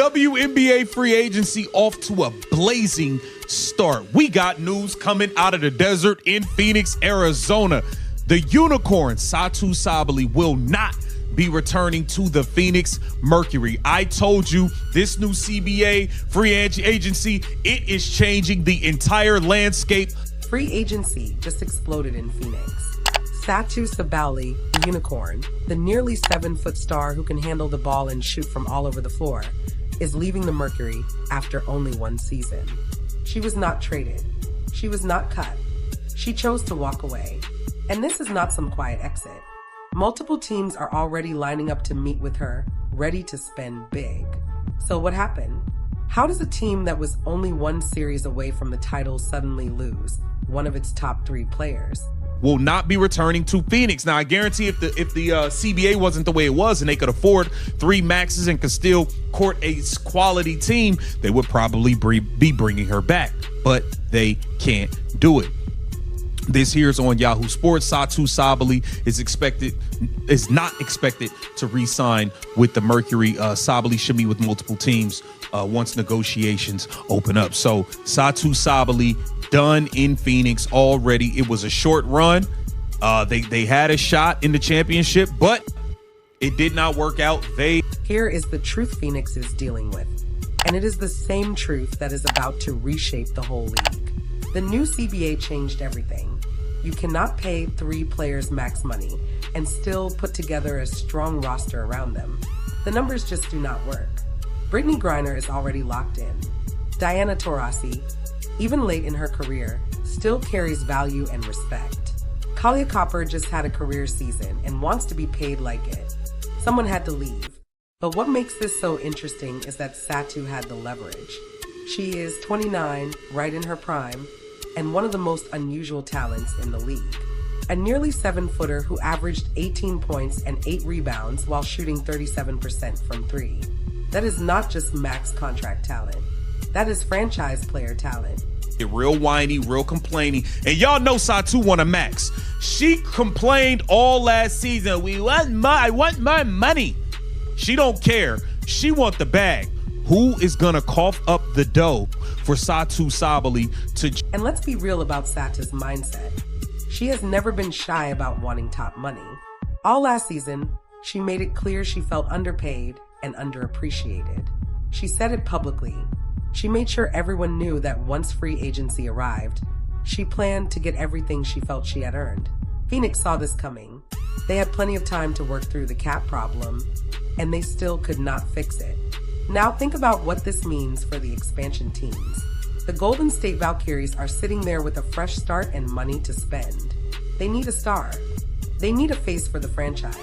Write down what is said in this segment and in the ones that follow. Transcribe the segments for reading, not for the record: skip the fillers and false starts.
WNBA free agency off to a blazing start. We got news coming out of the desert in Phoenix, Arizona. The unicorn, Satou Sabally, will not be returning to the Phoenix Mercury. I told you this new CBA free agency, it is changing the entire landscape. Free agency just exploded in Phoenix. Satou Sabally, the unicorn, the nearly 7-foot star who can handle the ball and shoot from all over the floor, is leaving the Mercury after only one season. She was not traded. She was not cut. She chose to walk away. And this is not some quiet exit. Multiple teams are already lining up to meet with her, ready to spend big. So what happened? How does a team that was only one series away from the title suddenly lose one of its top 3 players? Will not be returning to Phoenix. Now, I guarantee if the CBA wasn't the way it was and they could afford 3 maxes and could still court a quality team, they would probably be bringing her back. But they can't do it. This here's on Yahoo Sports. Satou Sabally is not expected to re-sign with the Mercury. Sabally should meet with multiple teams once negotiations open up. So Satou Sabally done in Phoenix already. It was a short run. They had a shot in the championship, but it did not work out. Here is the truth Phoenix is dealing with, and it is the same truth that is about to reshape the whole league. The new CBA changed everything. You cannot pay 3 players max money and still put together a strong roster around them. The numbers just do not work. Brittany Griner is already locked in. Diana Taurasi, even late in her career, still carries value and respect. Kalia Copper just had a career season and wants to be paid like it. Someone had to leave. But what makes this so interesting is that Satou had the leverage. She is 29, right in her prime, and one of the most unusual talents in the league. A nearly 7-footer who averaged 18 points and 8 rebounds while shooting 37% from 3. That is not just max contract talent. That is franchise player talent. Real whiny, real complaining. And y'all know Satou won a max. She complained all last season. I want my money. She don't care. She want the bag. Who is gonna cough up the dough for Satou Sabally to... And let's be real about Satou's mindset. She has never been shy about wanting top money. All last season, she made it clear she felt underpaid and underappreciated. She said it publicly. She made sure everyone knew that once free agency arrived, she planned to get everything she felt she had earned. Phoenix saw this coming. They had plenty of time to work through the cap problem, and they still could not fix it. Now think about what this means for the expansion teams. The Golden State Valkyries are sitting there with a fresh start and money to spend. They need a star. They need a face for the franchise.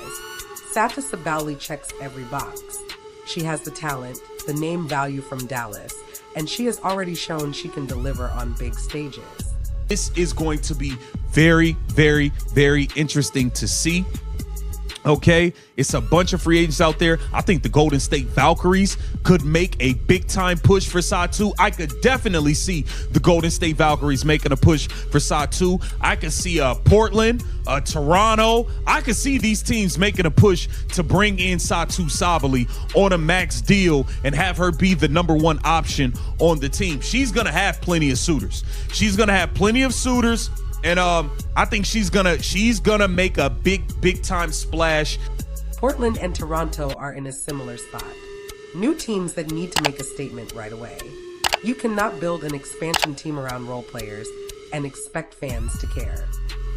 Satou Sabally checks every box. She has the talent, the name value from Dallas, and she has already shown she can deliver on big stages. This is going to be very, very, very interesting to see. Okay, it's a bunch of free agents out there. I think the Golden State Valkyries could make a big time push for Satou. I could definitely see the Golden State Valkyries making a push for Satou. I could see Portland, Toronto. I could see these teams making a push to bring in Satou Sabally on a max deal and have her be the #1 option on the team. She's gonna have plenty of suitors. She's gonna have plenty of suitors. And I think she's gonna make a big time splash. Portland and Toronto are in a similar spot. New teams that need to make a statement right away. You cannot build an expansion team around role players and expect fans to care.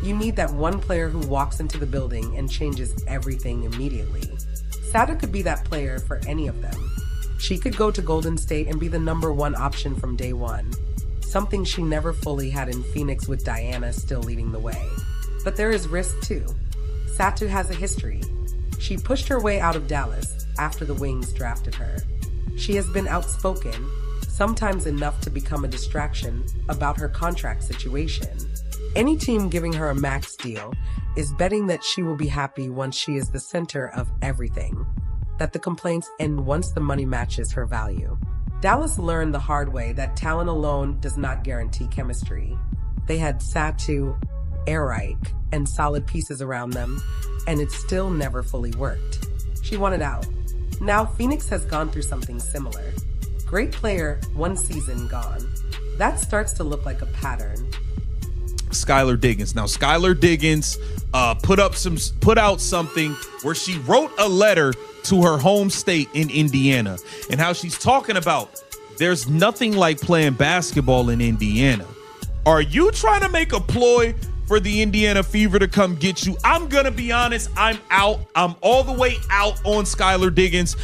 You need that one player who walks into the building and changes everything immediately. Satou could be that player for any of them. She could go to Golden State and be the #1 option from day one. Something she never fully had in Phoenix with Diana still leading the way. But there is risk too. Satou has a history. She pushed her way out of Dallas after the Wings drafted her. She has been outspoken, sometimes enough to become a distraction about her contract situation. Any team giving her a max deal is betting that she will be happy once she is the center of everything, that the complaints end once the money matches her value. Dallas learned the hard way that talent alone does not guarantee chemistry. They had Satou, Erike, and solid pieces around them, and it still never fully worked. She wanted out. Now Phoenix has gone through something similar. Great player, one season gone. That starts to look like a pattern. Skylar Diggins. Now, Skylar Diggins put out something where she wrote a letter to her home state in Indiana, and how she's talking about there's nothing like playing basketball in Indiana. Are you trying to make a ploy for the Indiana Fever to come get you? I'm gonna be honest, I'm out. I'm all the way out on Skylar Diggins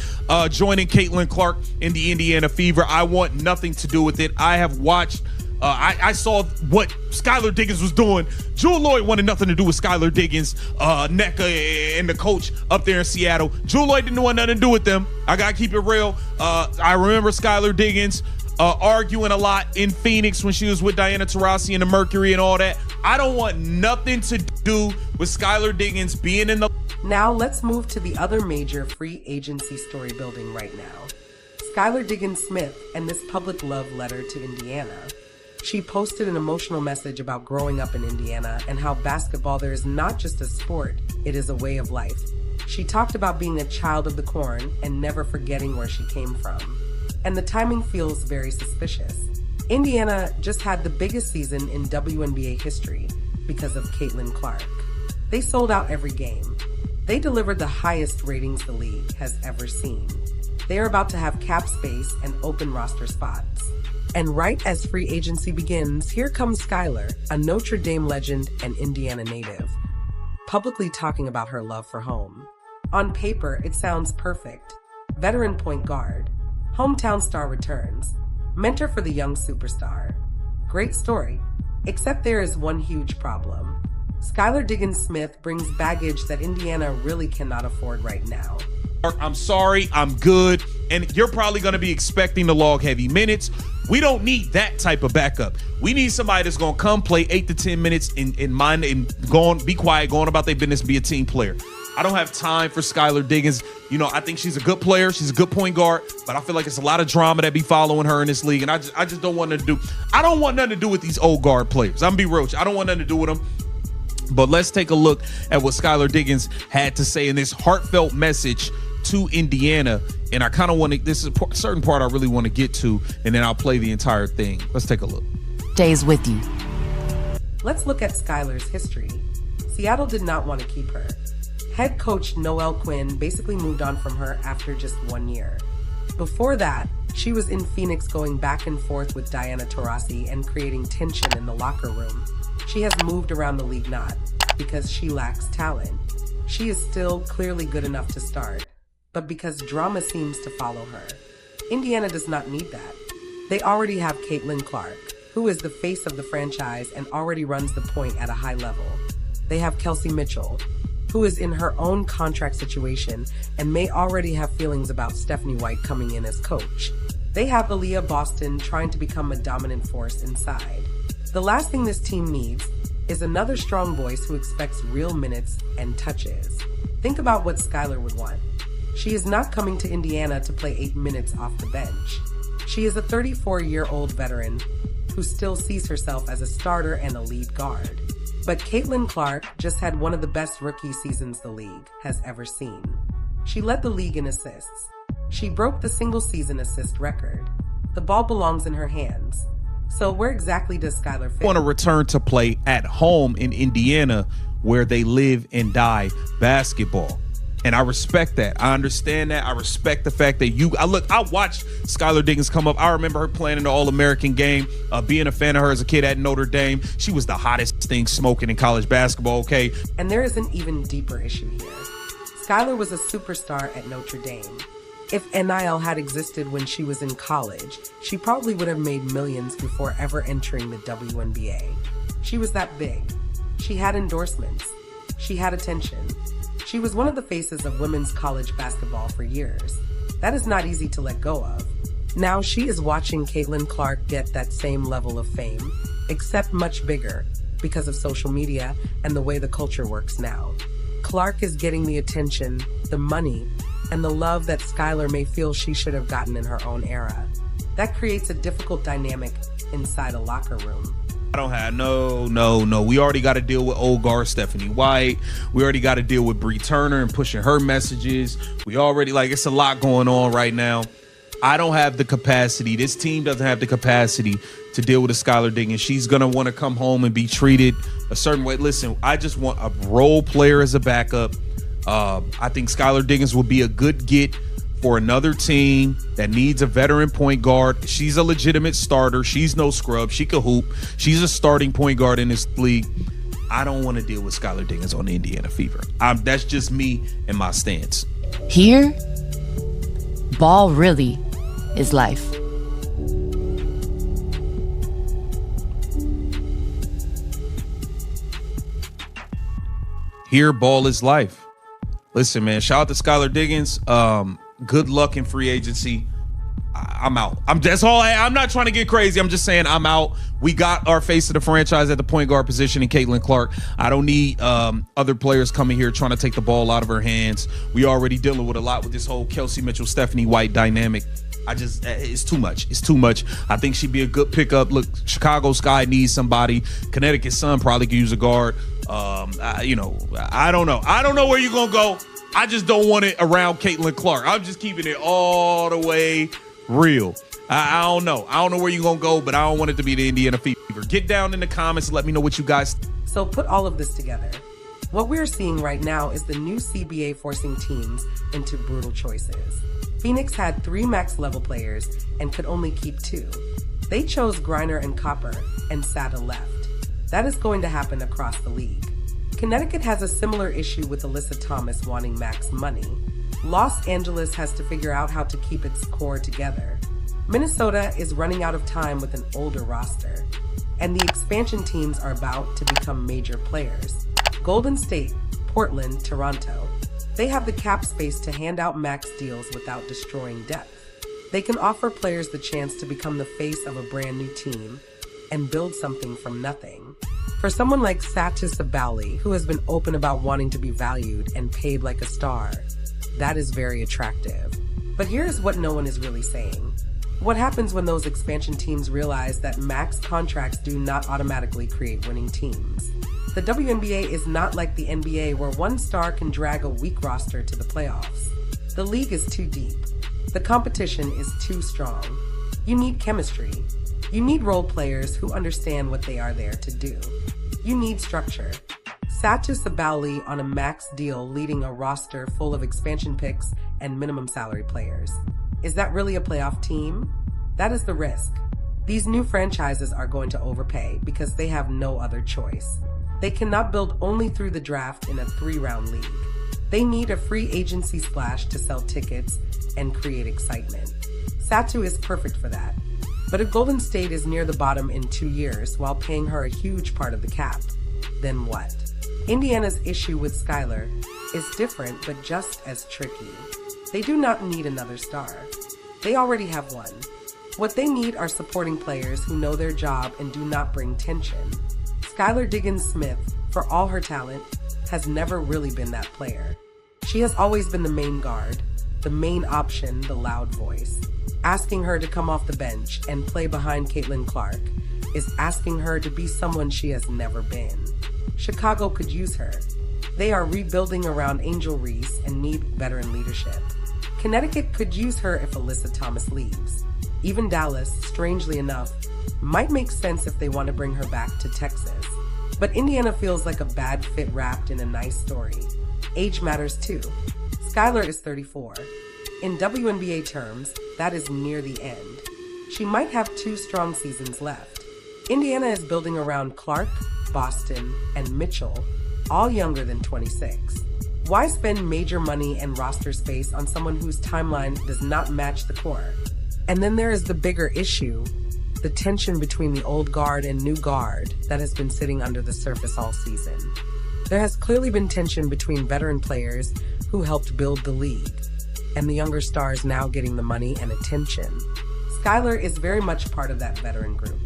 joining Caitlin Clark in the Indiana Fever. I want nothing to do with it. I have watched I saw what Skylar Diggins was doing. Jewel Lloyd wanted nothing to do with Skylar Diggins, NECA, and the coach up there in Seattle. Jewel Lloyd didn't want nothing to do with them. I gotta keep it real. I remember Skylar Diggins arguing a lot in Phoenix when she was with Diana Taurasi and the Mercury and all that. I don't want nothing to do with Skylar Diggins being in the... Now let's move to the other major free agency story building right now. Skylar Diggins Smith and this public love letter to Indiana. She posted an emotional message about growing up in Indiana and how basketball there is not just a sport, it is a way of life. She talked about being a child of the corn and never forgetting where she came from. And the timing feels very suspicious. Indiana just had the biggest season in WNBA history because of Caitlin Clark. They sold out every game. They delivered the highest ratings the league has ever seen. They are about to have cap space and open roster spots. And right as free agency begins, here comes Skylar, a Notre Dame legend and Indiana native, publicly talking about her love for home. On paper, it sounds perfect. Veteran point guard, hometown star returns, mentor for the young superstar. Great story, except there is one huge problem. Skylar Diggins Smith brings baggage that Indiana really cannot afford right now. I'm sorry, I'm good. And you're probably going to be expecting to log heavy minutes. We don't need that type of backup. We need somebody that's going to come play 8 to 10 minutes in mind and go on, be quiet, go on about their business, be a team player. I don't have time for Skylar Diggins. You know, I think she's a good player. She's a good point guard, but I feel like it's a lot of drama that be following her in this league. And I just don't want nothing to do. I don't want nothing to do with these old guard players. I'm gonna be real. I don't want nothing to do with them. But let's take a look at what Skylar Diggins had to say in this heartfelt message to Indiana. And I kind of want to, this is a certain part I really want to get to, and then I'll play the entire thing. Let's take a look. Stays with you. Let's look at Skylar's history. Seattle did not want to keep her. Head coach Noel Quinn basically moved on from her after just 1 year. Before that, she was in Phoenix going back and forth with Diana Taurasi and creating tension in the locker room. She has moved around the league not because she lacks talent. She is still clearly good enough to start, but because drama seems to follow her. Indiana does not need that. They already have Caitlin Clark, who is the face of the franchise and already runs the point at a high level. They have Kelsey Mitchell, who is in her own contract situation and may already have feelings about Stephanie White coming in as coach. They have Aaliyah Boston trying to become a dominant force inside. The last thing this team needs is another strong voice who expects real minutes and touches. Think about what Skylar would want. She is not coming to Indiana to play 8 minutes off the bench. She is a 34-year-old veteran who still sees herself as a starter and a lead guard. But Caitlin Clark just had one of the best rookie seasons the league has ever seen. She led the league in assists. She broke the single-season assist record. The ball belongs in her hands. So where exactly does Skylar fit? I want to return to play at home in Indiana, where they live and die basketball. And I respect that. I understand that. I respect the fact that I watched Skylar Diggins come up. I remember her playing in the All-American game, being a fan of her as a kid at Notre Dame. She was the hottest thing smoking in college basketball, okay? And there is an even deeper issue here. Skylar was a superstar at Notre Dame. If NIL had existed when she was in college, she probably would have made millions before ever entering the WNBA. She was that big. She had endorsements. She had attention. She was one of the faces of women's college basketball for years. That is not easy to let go of. Now she is watching Caitlin Clark get that same level of fame, except much bigger because of social media and the way the culture works now. Clark is getting the attention, the money, and the love that Skylar may feel she should have gotten in her own era. That creates a difficult dynamic inside a locker room. don't have no. We already got to deal with old guard Stephanie White. We already got to deal with Bree Turner and pushing her messages. We already it's a lot going on right now. I don't have the capacity. This team doesn't have the capacity to deal with a Skylar Diggins. She's gonna want to come home and be treated a certain way. Listen, I just want a role player as a backup. I think Skylar Diggins will be a good get for another team that needs a veteran point guard. She's a legitimate starter. She's no scrub. She can hoop. She's a starting point guard in this league. I don't want to deal with Skylar Diggins on the Indiana Fever. That's just me and my stance. Here, ball really is life. Here, ball is life. Listen, man, shout out to Skylar Diggins. Good luck in free agency. I'm out. That's all. I'm not trying to get crazy. I'm just saying I'm out. We got our face of the franchise at the point guard position in Caitlin Clark. I don't need other players coming here trying to take the ball out of her hands. We already dealing with a lot with this whole Kelsey Mitchell, Stephanie White dynamic. It's too much. It's too much. I think she'd be a good pickup. Look, Chicago Sky needs somebody. Connecticut Sun probably could use a guard. I don't know. I don't know where you're going to go. I just don't want it around Caitlin Clark. I'm just keeping it all the way real. I don't know. I don't know where you're going to go, but I don't want it to be the Indiana Fever. Get down in the comments and let me know what you guys. So put all of this together. What we're seeing right now is the new CBA forcing teams into brutal choices. Phoenix had 3 max level players and could only keep 2. They chose Griner and Copper, and Sata left. That is going to happen across the league. Connecticut has a similar issue with Alyssa Thomas wanting max money. Los Angeles has to figure out how to keep its core together. Minnesota is running out of time with an older roster. And the expansion teams are about to become major players. Golden State, Portland, Toronto. They have the cap space to hand out max deals without destroying depth. They can offer players the chance to become the face of a brand new team and build something from nothing. For someone like Sata Sabali, who has been open about wanting to be valued and paid like a star, that is very attractive. But here's what no one is really saying. What happens when those expansion teams realize that max contracts do not automatically create winning teams? The WNBA is not like the NBA, where one star can drag a weak roster to the playoffs. The league is too deep. The competition is too strong. You need chemistry. You need role players who understand what they are there to do. You need structure. Sata Sabali on a max deal leading a roster full of expansion picks and minimum salary players. Is that really a playoff team? That is the risk. These new franchises are going to overpay because they have no other choice. They cannot build only through the draft in a 3-round league. They need a free agency splash to sell tickets and create excitement. Satu is perfect for that. But if Golden State is near the bottom in 2 years while paying her a huge part of the cap, then what? Indiana's issue with Skylar is different but just as tricky. They do not need another star. They already have one. What they need are supporting players who know their job and do not bring tension. Skylar Diggins Smith, for all her talent, has never really been that player. She has always been the main guard, the main option, the loud voice. Asking her to come off the bench and play behind Caitlin Clark is asking her to be someone she has never been. Chicago could use her. They are rebuilding around Angel Reese and need veteran leadership. Connecticut could use her if Alyssa Thomas leaves. Even Dallas, strangely enough, might make sense if they want to bring her back to Texas. But Indiana feels like a bad fit wrapped in a nice story. Age matters too. Skylar is 34. In WNBA terms, that is near the end. She might have 2 strong seasons left. Indiana is building around Clark, Boston, and Mitchell, all younger than 26. Why spend major money and roster space on someone whose timeline does not match the core? And then there is the bigger issue, the tension between the old guard and new guard that has been sitting under the surface all season. There has clearly been tension between veteran players who helped build the league and the younger stars now getting the money and attention. Skylar is very much part of that veteran group.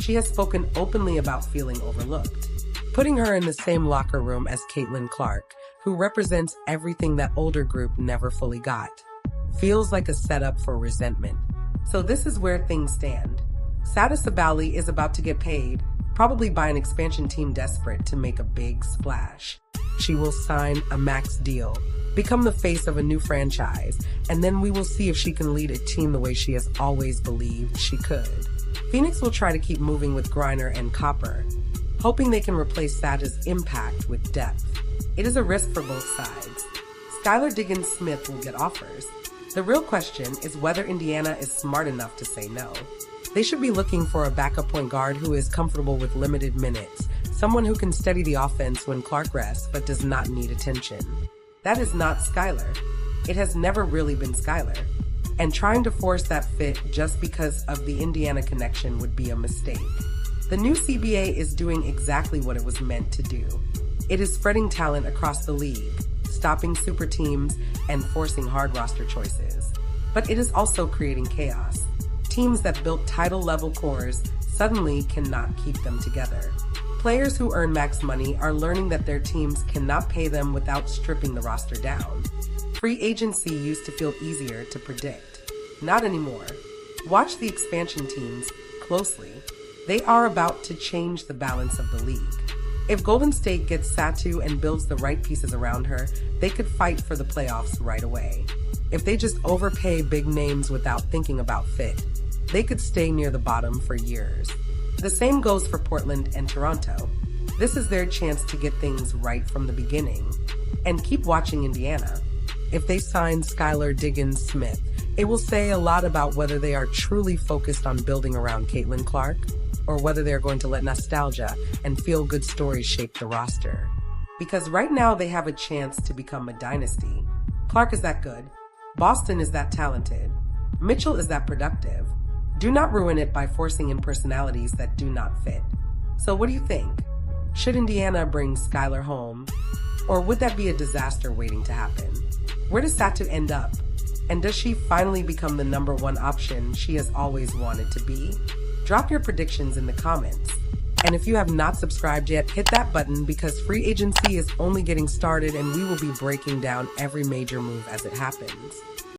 She has spoken openly about feeling overlooked. Putting her in the same locker room as Caitlin Clark, who represents everything that older group never fully got, feels like a setup for resentment. So this is where things stand. Sata Sabali is about to get paid, probably by an expansion team desperate to make a big splash. She will sign a max deal, become the face of a new franchise, and then we will see if she can lead a team the way she has always believed she could. Phoenix will try to keep moving with Griner and Copper, hoping they can replace Saj's impact with depth. It is a risk for both sides. Skylar Diggins-Smith will get offers. The real question is whether Indiana is smart enough to say no. They should be looking for a backup point guard who is comfortable with limited minutes, someone who can steady the offense when Clark rests but does not need attention. That is not Skylar. It has never really been Skylar. And trying to force that fit just because of the Indiana connection would be a mistake. The new CBA is doing exactly what it was meant to do. It is spreading talent across the league, stopping super teams, and forcing hard roster choices. But it is also creating chaos. Teams that built title-level cores suddenly cannot keep them together. Players who earn max money are learning that their teams cannot pay them without stripping the roster down. Free agency used to feel easier to predict. Not anymore. Watch the expansion teams closely. They are about to change the balance of the league. If Golden State gets Satu and builds the right pieces around her, they could fight for the playoffs right away. If they just overpay big names without thinking about fit, they could stay near the bottom for years. The same goes for Portland and Toronto. This is their chance to get things right from the beginning. And keep watching Indiana. If they sign Skylar Diggins-Smith, it will say a lot about whether they are truly focused on building around Caitlin Clark, or whether they're going to let nostalgia and feel-good stories shape the roster. Because right now they have a chance to become a dynasty. Clark is that good. Boston is that talented. Mitchell is that productive. Do not ruin it by forcing in personalities that do not fit. So what do you think? Should Indiana bring Skylar home? Or would that be a disaster waiting to happen? Where does Satu end up? And does she finally become the number one option she has always wanted to be? Drop your predictions in the comments. And if you have not subscribed yet, hit that button because free agency is only getting started and we will be breaking down every major move as it happens.